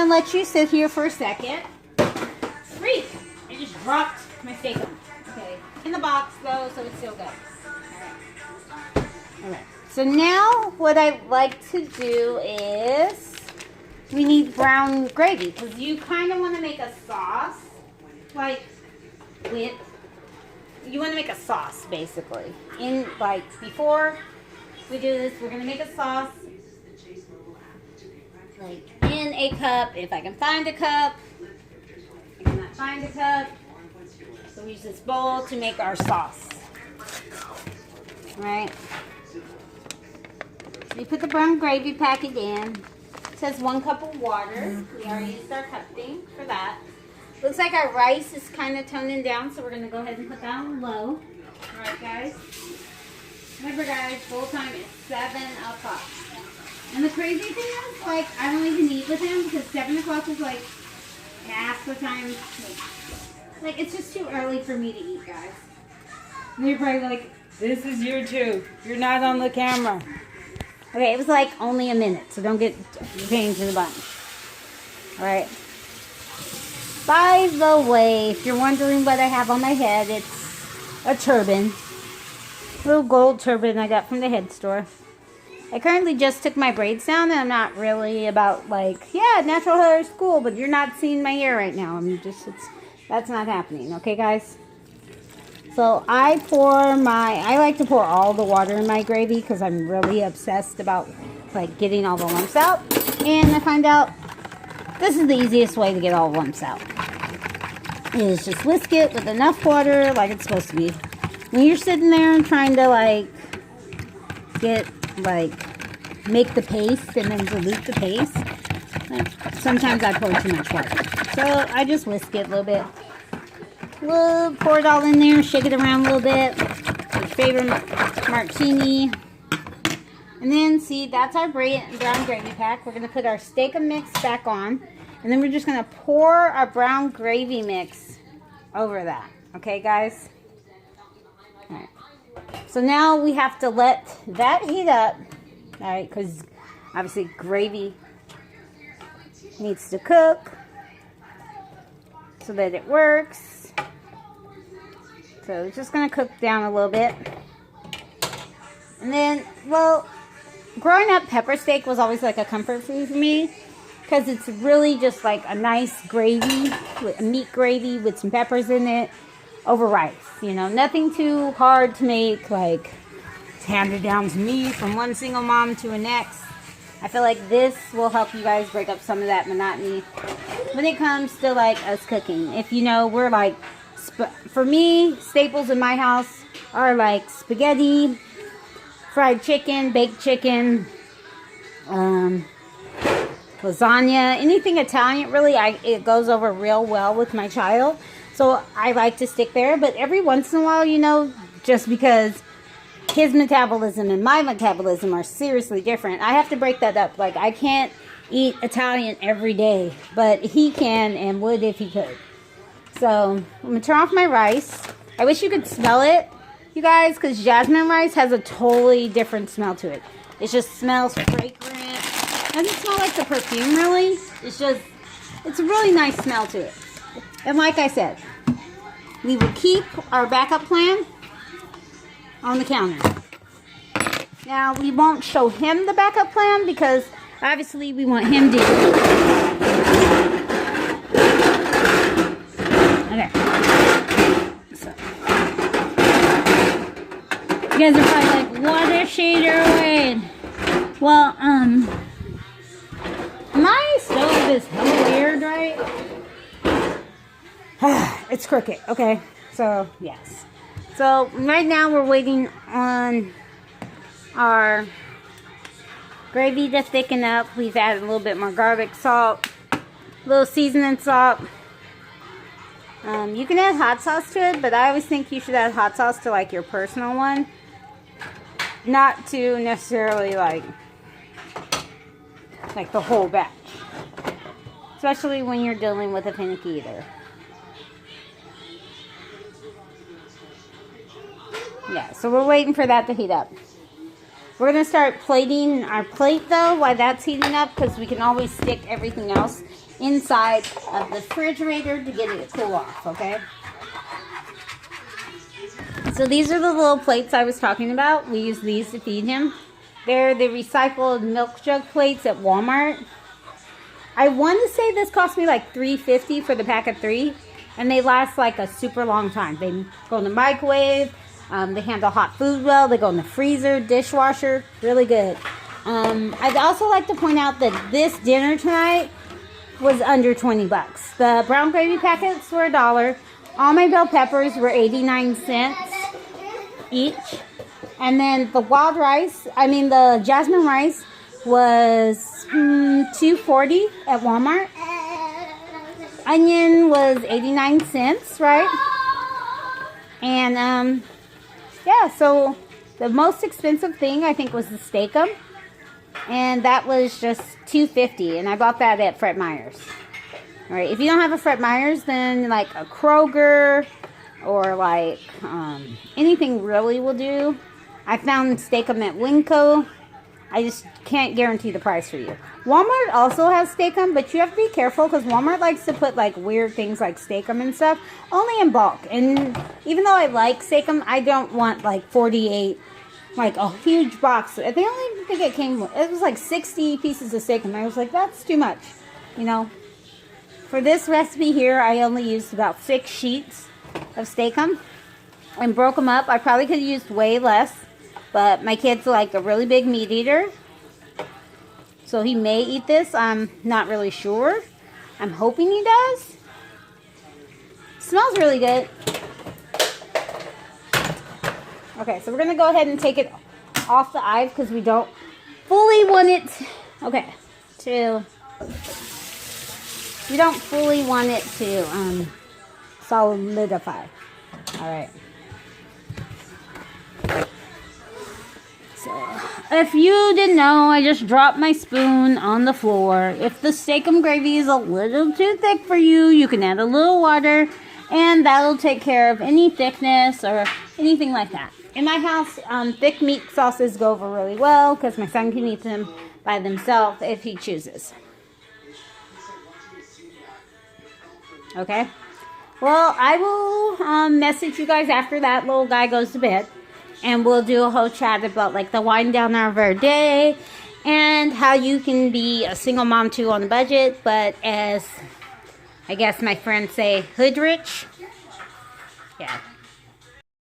gonna let you sit here for a second. Freak! I just dropped my steak on. Okay. In the box though, so it's still good. Alright. So now what I like to do is we need brown gravy because you kind of want to make a sauce like with you want to make a sauce basically. In like before we do this, we're gonna make a sauce like in a cup. If I can find a cup, I cannot find a cup. So we use this bowl to make our sauce. Alright. We put the brown gravy packet in. It says 1 cup of water. We already used our cup thing for that. Looks like our rice is kind of toning down, so we're going to go ahead and put that on low. Alright guys. Remember guys, bowl time is 7 o'clock. And the crazy thing is, like, I don't even eat with him because 7 o'clock is like past the time. Like, it's just too early for me to eat, guys. And you're probably like, this is YouTube. You're not on the camera. Okay, it was like only a minute, so don't get changed in the bunch. Alright. By the way, if you're wondering what I have on my head, it's a turban. A little gold turban I got from the head store. I currently just took my braids down, and I'm not really about like, yeah, natural hair is cool, but you're not seeing my hair right now. I'm just, that's not happening, okay guys? So I like to pour all the water in my gravy because I'm really obsessed about like getting all the lumps out. And I find out this is the easiest way to get all the lumps out. Is just whisk it with enough water like it's supposed to be. When you're sitting there and trying to like make the paste and then dilute the paste, sometimes I pour too much water. So I just whisk it a little bit. We'll pour it all in there, shake it around a little bit. Your favorite martini. And then, see, that's our brown gravy pack. We're going to put our steak mix back on. And then we're just going to pour our brown gravy mix over that. Okay, guys? Alright. So now we have to let that heat up. Alright, because obviously gravy needs to cook so that it works. So it's just going to cook down a little bit. And then, well, growing up, pepper steak was always like a comfort food for me. Because it's really just like a nice gravy, a meat gravy with some peppers in it over rice. You know, nothing too hard to make, like it's handed down to me from one single mom to the next. I feel like this will help you guys break up some of that monotony when it comes to like us cooking. If you know, we're like, for me, staples in my house are like spaghetti, fried chicken, baked chicken, lasagna, anything Italian. Really, it goes over real well with my child. So I like to stick there. But every once in a while, you know, just because his metabolism and my metabolism are seriously different, I have to break that up. Like, I can't eat Italian every day, but he can and would if he could. So I'm going to turn off my rice. I wish you could smell it, you guys, because jasmine rice has a totally different smell to it. It just smells fragrant. It doesn't smell like the perfume, really. It's a really nice smell to it. And like I said, we will keep our backup plan on the counter. Now, we won't show him the backup plan because obviously we want him to... Okay. So. You guys are probably like, what is she doing? Well, my stove is hella weird, right? It's crooked. Okay. So, yes. So, right now we're waiting on our gravy to thicken up. We've added a little bit more garlic salt, a little seasoning salt. You can add hot sauce to it, but I always think you should add hot sauce to like your personal one. Not to necessarily like the whole batch. Especially when you're dealing with a finicky eater. Yeah, so we're waiting for that to heat up. We're going to start plating our plate, though, while that's heating up, because we can always stick everything else inside of the refrigerator to get it to cool off, okay? So these are the little plates I was talking about. We use these to feed him. They're the recycled milk jug plates at Walmart. I want to say this cost me like $3.50 for the pack of 3, and they last like a super long time. They go in the microwave. They handle hot food well. They go in the freezer, dishwasher. Really good. I'd also like to point out that this dinner tonight was under 20 bucks. The brown gravy packets were $1. All my bell peppers were 89 cents each. And then the the jasmine rice was $2.40 at Walmart. Onion was 89 cents, right? And yeah, so the most expensive thing I think was the Steak-umm, and that was just $2.50, and I bought that at Fred Meyer's. All right, if you don't have a Fred Meyer's, then like a Kroger or like anything really will do. I found Steak-umm at Winco. I just can't guarantee the price for you. Walmart also has Steak-umm, but you have to be careful because Walmart likes to put like weird things like Steak-umm and stuff only in bulk. And even though I like Steak-umm, I don't want like 48, like a huge box. I only think it was like 60 pieces of Steak-umm. I was like, that's too much, you know. For this recipe here, I only used about 6 sheets of Steak-umm and broke them up. I probably could have used way less. But my kid's like a really big meat eater. So he may eat this. I'm not really sure. I'm hoping he does. Smells really good. Okay, so we're going to go ahead and take it off the ice because we don't fully want it. Okay, we don't fully want it to solidify. All right. So, if you didn't know, I just dropped my spoon on the floor. If the Steak-umm gravy is a little too thick for you, you can add a little water, and that'll take care of any thickness or anything like that. In my house, thick meat sauces go over really well because my son can eat them by themselves if he chooses. Okay? Well, I will message you guys after that little guy goes to bed. And we'll do a whole chat about like the wind down of our day and how you can be a single mom too on a budget, but as I guess my friends say, hood rich. Yeah,